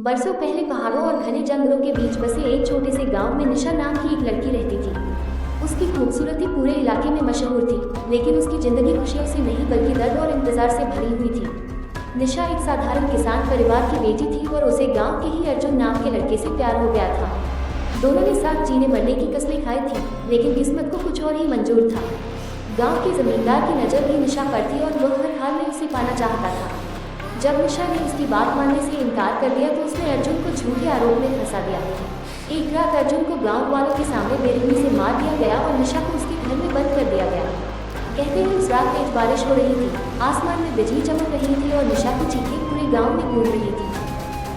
बरसों पहले पहाड़ों और घने जंगलों के बीच बसे एक छोटे से गांव में निशा नाम की एक लड़की रहती थी। उसकी खूबसूरती पूरे इलाके में मशहूर थी, लेकिन उसकी जिंदगी खुशियों से नहीं बल्कि दर्द और इंतजार से भरी हुई थी। निशा एक साधारण किसान परिवार की बेटी थी और उसे गांव के ही अर्जुन नाम के लड़के से प्यार हो गया था। दोनों ने साथ जीने मरने की कसमें खाई थी, लेकिन किस्मत को कुछ और ही मंजूर था। गांव के जमींदार की नज़र भी निशा पर थी और वह हर हाल में उसे पाना चाहता था। जब निशा ने उसकी बात मानने से इनकार कर दिया तो उसने अर्जुन को झूठे आरोप में फंसा दिया। एक रात अर्जुन को गांव वालों के सामने बेरहमी से मार दिया गया और निशा को उसके घर में बंद कर दिया गया। कहते हैं उस रात तेज बारिश हो रही थी, आसमान में बिजली चमक रही थी और निशा की चीखें पूरे गांव में गूंज रही थी।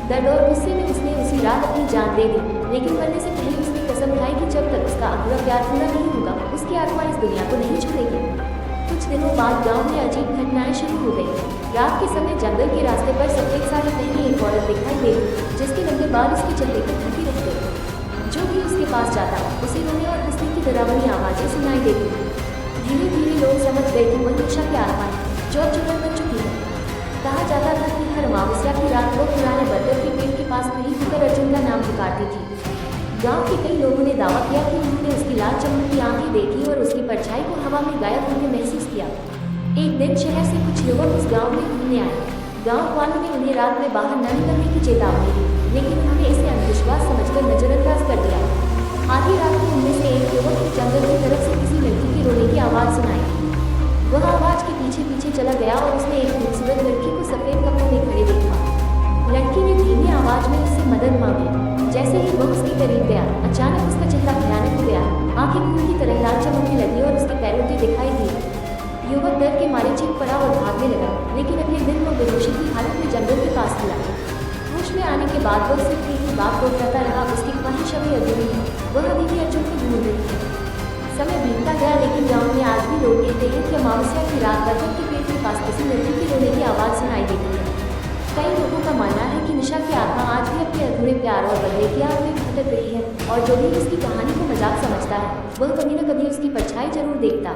दर्द और गुस्से में उसने उसी रात अपनी जान दे दी, लेकिन मरने से पहले उसने कसम खाई कि जब तक उसका अधूरा प्यार पूरा नहीं होगा उसकी आत्मा इस दुनिया को नहीं छोड़ेगी। कुछ दिनों बाद गांव में अजीब घटनाएं शुरू हो गई। रात के समय जंगल के रास्ते पर सफेद साड़ी पहनी एक औरत दिखाई दी, जिसके लंबे बाल उसके चेहरे पर ढके रहते। जो भी उसके पास जाता उसे रोने और हंसने की डरावनी आवाजें सुनाई देती। धीरे धीरे लोग समझ गए कि वह निशा की आत्मा है जो अब चुड़ैल बन चुकी है। कहा जाता था कि हर अमावस्या की रात वो पुराने बरगद के पेड़ के पास खड़ी होकर अर्जुन का नाम पुकारती थी। गांव के कई लोगों ने दावा किया कि उन्होंने उसकी लाल चमकती आंखें देखी और उसकी परछाई को हवा में गायब होते महसूस किया। एक दिन शहर से कुछ युवक उस गांव में घूमने आए। गांव वालों ने उन्हें रात में बाहर न निकलने की चेतावनी दी, लेकिन उन्होंने इसे अंधविश्वास समझकर नजरअंदाज कर दिया। आधी रात को उनमें से एक युवक ने जंगल की तरफ से किसी लड़की के रोने की आवाज़ सुनाई। वह आवाज़ के पीछे पीछे चला गया और उसने एक खूबसूरत लड़की को सफ़ेद कपड़ों में खड़े देखा। लड़की ने धीमी आवाज़ में उससे मदद मांगी। जैसे ही वह उसके करीब गया, अचानक उसका चेहरा भयानक हो गया। आंखें खून की तरह लाल चमकने लगी और उसके पैरों के दिखाई दिए। युवक डर के मारे चीख पड़ा और भागने लगा, लेकिन अगले दिन वो बेहोशी की हालत में जंगल के पास मिला। होश में आने के बाद वह सिर्फ एक ही बात दोहराता रहा, उसकी ख्वाहिश अभी अधूरी है, वह अभी भी अर्जुन को ढूंढ रही है। समय बीतता गया, लेकिन गाँव में आज भी लोग कहते हैं कि अमावस्या की रात बरगद के पेड़ के पास किसी लड़की की रोने की आवाज़ सुनाई देती है। कई लोगों का मानना है कि निशा की आत्मा आज भी अपने अधूरे प्यार और बदले की आग में भटक रही है, और जो भी उसकी कहानी को मजाक समझता है वह कभी न कभी उसकी परछाई जरूर देखता।